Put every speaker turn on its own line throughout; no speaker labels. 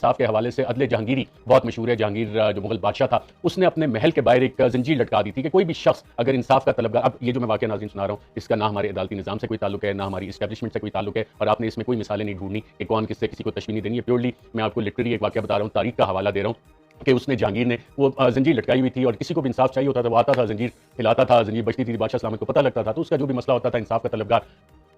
انصاف کے حوالے سے عدل جہانگیری بہت مشہور ہے. جہانگیر جو مغل بادشاہ تھا اس نے اپنے محل کے باہر ایک زنجیر لٹکا دی تھی کہ کوئی بھی شخص اگر انصاف کا طلبگار، اب یہ جو میں واقعہ ناظرین سنا رہا ہوں اس کا نہ ہمارے عدالتی نظام سے کوئی تعلق ہے، نہ ہماری اسٹیبلشمنٹ سے کوئی تعلق ہے، اور آپ نے اس میں کوئی مثالیں نہیں ڈھونڈنی کہ کون کس سے کسی کو تشویق نہیں دینی ہے. پیورلی میں آپ کو لٹریری ایک واقعہ بتا رہا ہوں، تاریخ کا حوالہ دے رہا ہوں کہ اس نے جہانگیر نے وہ زنجیر لٹکائی ہوئی تھی اور کسی کو بھی انصاف چاہیے ہوتا تھا وہ آتا تھا، زنجیر ہلاتا تھا، زنجیر بچتی تھی، بادشاہ سلامت کو پتہ لگتا تھا، تو اس کا جو بھی مسئلہ ہوتا تھا انصاف کا طلبگار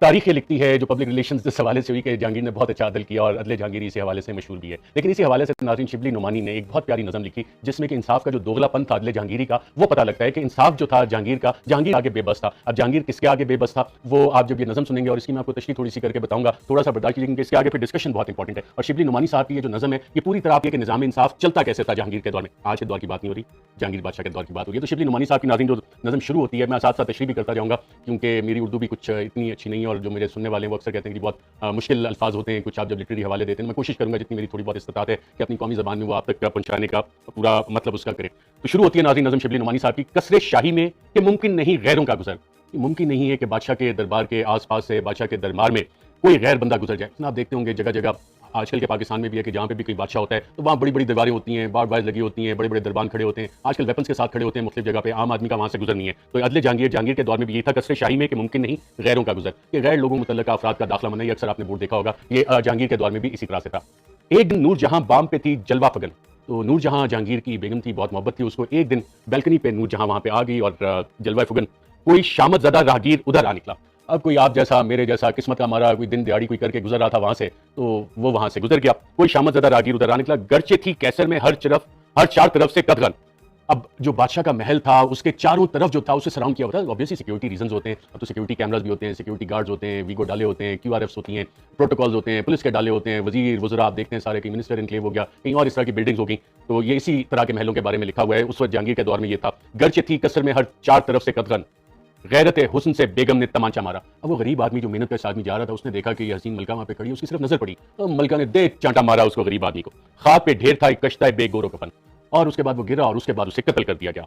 تاریخیں لکھتی ہے جو پبلک ریلیشنز اس حوالے سے ہوئی کہ جہانگیر نے بہت اچھا عدل کیا اور عدل جہانگیری اسی حوالے سے مشہور بھی ہے. لیکن اسی حوالے سے ناظرین شبلی نعمانی نے ایک بہت پیاری نظم لکھی جس میں کہ انصاف کا جو دوغلا پن تھا عدل جہانگیری کا وہ پتہ لگتا ہے کہ انصاف جو تھا جہانگیر کا، جہانگیر آگے بے بس تھا. اب جہانگیر کس کے آگے بے بس تھا وہ آپ جب یہ نظم سنیں گے اور اس کی میں آپ کو تشریح تھوڑی سی کر کے بتاؤں گا، تھوڑا سا برداشت کیجیے کہ اس کے آگے پھر ڈسکشن بہت انپورٹنٹ ہے. اور شبلی نعمانی صاحب کی یہ جو نظم ہے یہ پوری طرح آپ یہ کہ نظام انصاف چلتا کیسے تھا جہانگیر کے دور میں. آج کے دور کی بات نہیں ہو رہی، جہانگیر بادشاہ کے دور کی بات ہو رہی ہے. تو شبلی نعمانی صاحب کی ناظرین جو نظم شروع ہوتی ہے میں ساتھ ساتھ تشریح بھی کرتا جاؤں گا کیونکہ میری اردو بھی کچھ اتنی اچھی نہیں ہے اور جو میرے سننے والے ہیں وہ اکثر کہتے ہیں کہ بہت مشکل الفاظ ہوتے ہیں کچھ آپ جب لٹریری حوالے دیتے ہیں. میں کوشش کروں گا جتنی میری تھوڑی بہت استطاعت ہے کہ اپنی قومی زبان میں وہ آپ تک پہنچانے کا پورا مطلب اس کا کریں. تو شروع ہوتی ہے ناظرین نظم شبلی نعمانی صاحب کی کثر شاہی میں کہ ممکن نہیں غیروں کا گزر. ممکن نہیں ہے کہ بادشاہ کے دربار کے آس پاس سے، بادشاہ کے دربار میں کوئی غیر بندہ گزر جائے. آپ دیکھتے ہوں گے جگہ جگہ آج کل کے پاکستان میں بھی ہے کہ جہاں پہ بھی کوئی بادشاہ ہوتا ہے تو وہاں بڑی بڑی دیواریں ہوتی ہیں، بارڈ وائز لگی ہوتی ہیں، بڑے بڑے دربان کھڑے ہوتے ہیں، آج کل ویپنس کے ساتھ کھڑے ہوتے ہیں مختلف جگہ پہ، عام آدمی کا وہاں سے گزر نہیں ہے. تو عدل جہانگیر کے دور میں بھی یہ تھا کثر شاہی میں کہ ممکن نہیں غیروں کا گزر، کہ غیر لوگوں متعلقہ افراد کا داخلہ منع. یہ اکثر آپ نے بورڈ دیکھا ہوگا، یہ جہانگیر کے دور میں بھی اسی طرح سے تھا. ایک دن نور جہاں بام پہ تھی جلوہ فگن. تو نور جہاں جہانگیر کی بیگم تھی، بہت محبت تھی اس کو. ایک دن بیلکنی پہ نور جہاں وہاں پہ آ گئی اور جلوہ فگن کوئی شامت زدہ راہگیر ادھر آ نکلا. اب کوئی آپ جیسا میرے جیسا قسمت کا مارا کوئی دن دیہاڑی کوئی کر کے گزر رہا تھا وہاں سے تو وہ وہاں سے گزر گیا. کوئی شامت زدہ راہگیر ادھر آ نکلا، گرچہ تھی کیسر میں ہر چار طرف سے قدغن. اب جو بادشاہ کا محل تھا اس کے چاروں طرف جو تھا اسے سراؤنڈ کیا ہوتا ہے. obviously سیکیورٹی ریزنز ہوتے ہیں، اب تو سیکیورٹی کیمراز بھی ہوتے ہیں، سیکیورٹی گارڈز ہوتے ہیں، ویگو ڈالے ہوتے ہیں، کیو آر ایفس ہوتی ہیں، پروٹوکولز ہوتے ہیں، پولیس کے ڈالے ہوتے ہیں، وزیر وزراء آپ دیکھتے ہیں سارے، کہیں منسٹر انکلیو ہو گیا، کہیں اور اس طرح کی بلڈنگز ہو گئیں. تو یہ اسی طرح کے محلوں کے بارے میں لکھا ہوا ہے. اس وقت جہانگیر کے دور میں یہ تھا. گرچہ تھی کثر میں ہر چار طرف سے قدغن، غیرت حسن سے بیگم نے تمانچہ مارا. اب وہ غریب آدمی جو محنت کا آدمی جا رہا تھا اس نے دیکھا کہ یہ حسین ملکہ وہاں پہ کھڑی ہے، اس کی صرف نظر پڑی تو ملکہ نے دے چانٹا مارا اس کو، غریب آدمی کو. خاک پہ ڈھیر تھا ایک کشتہ بے گور و کفن، اور اس کے بعد وہ گرا اور اس کے بعد اسے قتل کر دیا گیا.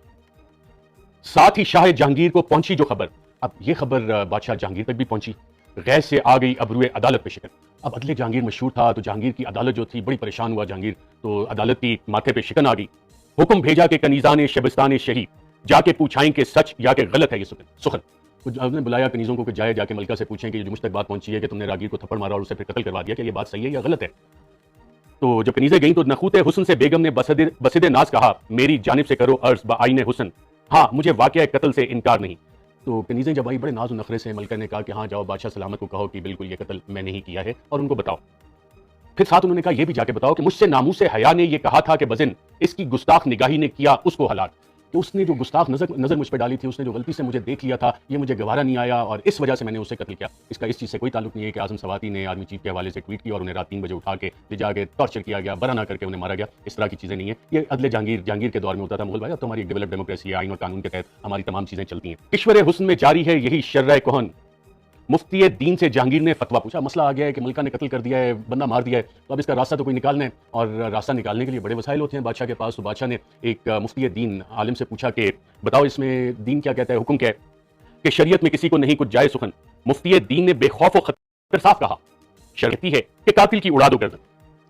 ساتھ ہی شاہ جہانگیر کو پہنچی جو خبر، اب یہ خبر بادشاہ جہانگیر تک بھی پہنچی. غیظ سے آ گئی ابروئے عدالت پہ شکن. اب عدل جہانگیر مشہور تھا تو جہانگیر کی عدالت جو تھی بڑی پریشان ہوا جہانگیر، تو عدالت کی ماتھے پہ شکن آ گئی. حکم بھیجا کہ کنیزان شبستان شہید جا کے پوچھائیں کہ سچ یا کہ غلط ہے یہ سخن. انہوں نے بلایا کنیزوں کو کہ جا کے ملکہ سے پوچھیں کہ یہ جو مجھ تک بات پہنچی ہے کہ تم نے راگیر کو تھپڑ مارا اور اسے پھر قتل کروا دیا، کہ یہ بات صحیح ہے یا غلط ہے. تو جب کنیزیں گئیں تو نخوت حسن سے بیگم نے بسد ناز کہا، میری جانب سے کرو عرض بآئین حسن، ہاں مجھے واقعہ قتل سے انکار نہیں. تو کنیزیں جب آئی بڑے ناز و نخرے سے ملکہ نے کہا کہ ہاں جاؤ بادشاہ سلامت کو کہو کہ بالکل یہ قتل میں نہیں کیا ہے اور ان کو بتاؤ. پھر ساتھ انہوں نے کہا یہ بھی جا کے بتاؤ کہ مجھ سے ناموس حیا نے یہ کہا تھا کہ بزن اس کی گستاخ نگاہی نے کیا اس کو ہلاک، کہ اس نے جو گستاخ نظر مجھ پہ ڈالی تھی، اس نے جو غلطی سے مجھے دیکھ لیا تھا، یہ مجھے گوارا نہیں آیا اور اس وجہ سے میں نے اسے قتل کیا. اس کا اس چیز سے کوئی تعلق نہیں ہے کہ اعظم سواتی نے آرمی چیف کے حوالے سے ٹویٹ کیا اور انہیں رات 3 بجے اٹھا کے لے جا کے ٹارچر کیا گیا، برا نہ کر کے انہیں مارا گیا. اس طرح کی چیزیں نہیں ہیں. یہ عدل جہانگیر کے دور میں ہوتا تھا. مغل بھائی اب تو ہماری ڈیولپ ڈیموکریسی ہے، آئین اور قانون کے تحت ہماری تمام چیزیں چلتی ہیں. کشور حسن میں جاری ہے یہی شرع کہن، مفتی دین سے جہانگیر نے فتویٰ پوچھا. مسئلہ آ گیا ہے کہ ملکہ نے قتل کر دیا ہے، بندہ مار دیا ہے، تو اب اس کا راستہ تو کوئی نکالنا ہے، اور راستہ نکالنے کے لیے بڑے وسائل ہوتے ہیں بادشاہ کے پاس. تو بادشاہ نے ایک مفتی دین عالم سے پوچھا کہ بتاؤ اس میں دین کیا کہتا ہے، حکم کیا ہے کہ شریعت میں کسی کو نہیں کچھ جائے سخن. مفتی دین نے بے خوف و خطر صاف کہا، شرعی ہے کہ قاتل کی اڑا دو گردن.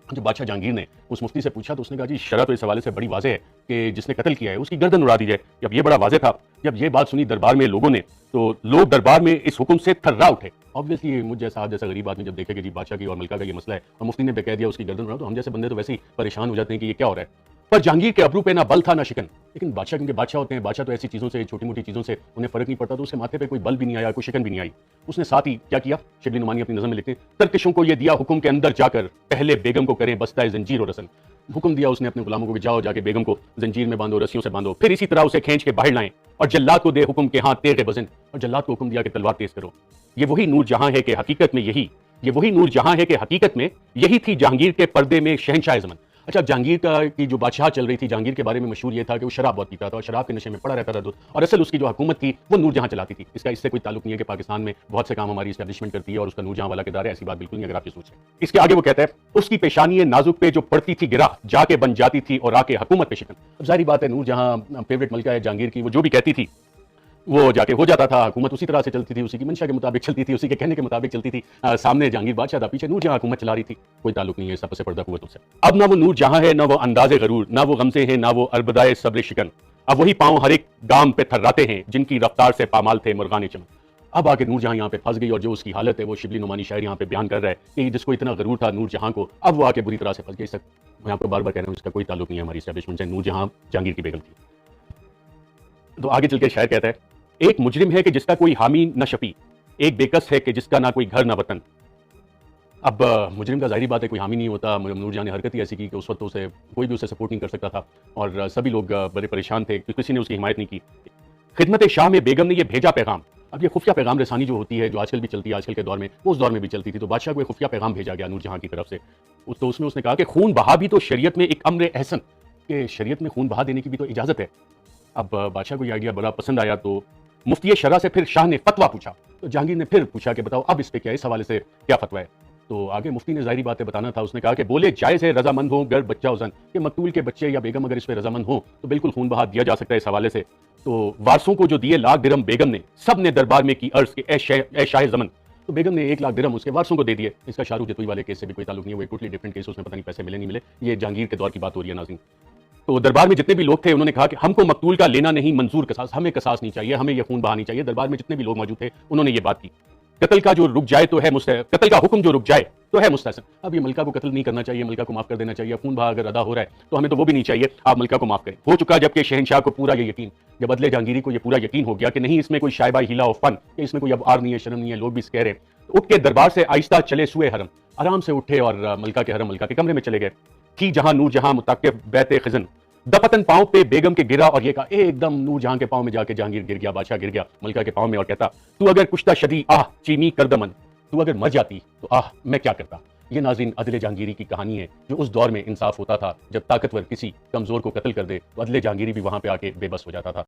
جب بادشاہ جہانگیر نے اس مفتی سے پوچھا تو اس نے کہا جی شرع تو اس حوالے سے بڑی واضح ہے کہ جس نے قتل کیا ہے اس کی گردن اڑا دی جائے. جب یہ بڑا واضح تھا، جب یہ بات سنی دربار میں لوگوں نے تو لوگ دربار میں اس حکم سے تھرا اٹھے. obviously مجھ جیسا غریب آدمی جب دیکھے کہ جی بادشاہ کی اور ملکہ کا یہ مسئلہ ہے اور مفتی نے بے کہہ دیا اس کی گردن اڑا، تو ہم جیسے بندے تو ویسے ہی پریشان ہو جاتے ہیں کہ یہ کیا ہو رہا ہے. پر جہانگیر کے ابرو پہ نہ بل تھا نہ شکن. لیکن بادشاہ کیونکہ بادشاہ ہوتے ہیں، بادشاہ تو ایسی چیزوں سے، چھوٹی موٹی چیزوں سے انہیں فرق نہیں پڑتا، تو اس کے ماتھے پہ کوئی بل بھی نہیں آیا، کوئی شکن بھی نہیں آئی. اس نے ساتھ ہی کیا کیا، شبلی نعمانی اپنی نظم میں لکھتے ہیں، ترکشوں کو یہ دیا حکم کے اندر جا کر پہلے بیگم کو کریں بستہ زنجیر اور رسن. حکم دیا اس نے اپنے غلاموں کو کہ جاؤ جا کے بیگم کو زنجیر میں باندھو، رسیوں سے باندھو، پھر اسی طرح اسے کھینچ کے باہر لائیں اور جلاد کو دے حکم کہ ہاں تیغ بزن، اور جلاد کو حکم دیا کہ تلوار تیز کرو. یہ وہی نور جہاں ہے کہ حقیقت میں یہی تھی جہانگیر کے پردے میں شہنشاہ زمن. اچھا جہانگیر کی جو بادشاہ چل رہی تھی، جہانگیر کے بارے میں مشہور یہ تھا کہ وہ شراب بہت پیتا تھا اور شراب کے نشے میں پڑا رہتا تھا، اور اصل اس کی جو حکومت تھی وہ نور جہاں چلاتی تھی. اس سے کوئی تعلق نہیں ہے کہ پاکستان میں بہت سے کام ہماری اسٹیبلشمنٹ کرتی ہے اور اس کا نور جہاں والا کردار ہے، ایسی بات بالکل نہیں اگر آپ یہ سوچ رہے ہیں. اس کے آگے وہ کہتا ہے اس کی پیشانی نازک پہ جو پڑتی تھی گرا جا کے بن جاتی تھی اور آ کے حکومت پہ شکن. اب ظاہری بات ہے نور جہاں فیوریٹ ملکہ ہے جہانگیر کی، وہ جو بھی کہتی تھی وہ جا کے ہو جاتا تھا، حکومت اسی طرح سے چلتی تھی، اسی کی منشا کے مطابق چلتی تھی، اسی کے کہنے کے مطابق چلتی تھی. سامنے جہانگیر بادشاہ تھا، پیچھے نور جہاں حکومت چلا رہی تھی. کوئی تعلق نہیں ہے سب سے پردہ قوتوں سے. اب نہ وہ نور جہاں ہے، نہ وہ انداز غرور، نہ وہ غمزے ہیں، نہ وہ اربدائے صبر شکن. اب وہی پاؤں ہر ایک گام پہ تھراتے ہیں جن کی رفتار سے پامال تھے مرغان چمن. اب آگے نور جہاں یہاں پہ پھنس گئی، اور جو اس کی حالت ہے وہ شبلی نعمانی شاعر یہاں پہ بیان کر رہا ہے کہ جس کو اتنا غرور تھا نور جہاں کو، اب وہ آ کے بری طرح سے پھنس گئی. میں آپ کو بار بار کہہ رہا ہوں اس کا کوئی تعلق نہیں ہے ہماری اسٹیبلشمنٹ سے. نور جہاں جہانگیر کی بیگم تھی. تو آگے چل کے شاعر کہتا ہے، ایک مجرم ہے کہ جس کا کوئی حامی نہ شفیع، ایک بیکس ہے کہ جس کا نہ کوئی گھر نہ وطن. اب مجرم کا ظاہری بات ہے کوئی حامی نہیں ہوتا. نور جہاں نے حرکت ہی ایسی کی کہ اس وقت اسے کوئی بھی اسے سپورٹ نہیں کر سکتا تھا، اور سبھی لوگ بڑے پریشان تھے کہ کسی نے اس کی حمایت نہیں کی. خدمت شاہ میں بیگم نے یہ بھیجا پیغام. اب یہ خفیہ پیغام رسانی جو ہوتی ہے، جو آج کل بھی چلتی ہے، آج کل کے دور میں، وہ اس دور میں بھی چلتی تھی. تو بادشاہ کو ایک خفیہ پیغام بھیجا گیا نور جہاں کی طرف سے. تو اس میں اس نے کہا کہ خون بہا بھی تو شریعت میں ایک امر احسن، کہ شریعت میں خون بہا دینے کی بھی تو اجازت ہے. اب بادشاہ کو یہ آئیڈیا بڑا پسند آیا. تو مفتی شرع سے پھر شاہ نے فتویٰ پوچھا. تو جہانگیر نے پھر پوچھا کہ بتاؤ اب اس پہ کیا، اس حوالے سے کیا فتویٰ ہے. تو آگے مفتی نے ظاہری باتیں بتانا تھا. اس نے کہا کہ بولے جائز ہے رضامند ہوں گر بچہ وزن، کہ مقتول کے بچے یا بیگم اگر اس پہ رضامند ہوں تو بالکل خون بہا دیا جا سکتا ہے اس حوالے سے. تو وارثوں کو جو دیے لاکھ درہم بیگم نے، سب نے دربار میں کی عرض کہ اے شاہ زمن. تو بیگم نے 1 لاکھ درہم اس کے وارثوں کو دے دیے. اس کا شاہ رخ جتوئی والے کیس سے بھی کوئی تعلق نہیں ہے، وہ ایک ٹوٹلی ڈفرنٹ کیس. اس میں پتہ نہیں پیسے ملے نہیں ملے. یہ جہانگیر کے دور کی بات ہو رہی ہے ناظرین. تو دربار میں جتنے بھی لوگ تھے انہوں نے کہا کہ ہم کو مقتول کا لینا نہیں منظور قصاص، ہمیں قصاص نہیں چاہیے، ہمیں یہ خون بہانی چاہیے. دربار میں جتنے بھی لوگ موجود تھے انہوں نے یہ بات کی. قتل کا جو رک جائے تو ہے قتل کا حکم جو رک جائے تو ہے مستحسن. اب یہ ملکہ کو قتل نہیں کرنا چاہیے، ملکہ کو معاف کر دینا چاہیے. خون بہا اگر ادا ہو رہا ہے تو ہمیں تو وہ بھی نہیں چاہیے، آپ ملکہ کو معاف کریں. ہو چکا جبکہ شہنشاہ کو پورا یہ یقین، جب عدل جہانگیری کو یہ پورا یقین ہو گیا کہ نہیں اس میں کوئی شائبہ ہیلا و فن، کہ اس میں کوئی اب آر نہیں ہے، شرم نہیں ہے، لوگ بھی اس کہہ رہے ہیں. اٹھ کے دربار سے آہستہ چلے سوئے حرم. آرام سے اٹھے اور ملکہ کے حرم، ملکہ کے کمرے میں چلے گئے. تھی جہاں نور جہاں متعقب بیت خزن، دپتن پاؤں پہ بیگم کے گرا، اور یہ کہا ایک دم نور جہاں کے پاؤں میں جا کے جہانگیر گر گیا، بادشاہ گر گیا ملکہ کے پاؤں میں، اور کہتا تو اگر کشتہ شدی آہ چیمی کردمن، تو اگر مر جاتی تو آہ میں کیا کرتا. یہ ناظرین عدل جہانگیری کی کہانی ہے، جو اس دور میں انصاف ہوتا تھا جب طاقتور کسی کمزور کو قتل کر دے تو عدل جہانگیری بھی وہاں پہ آ کے بے بس ہو جاتا تھا.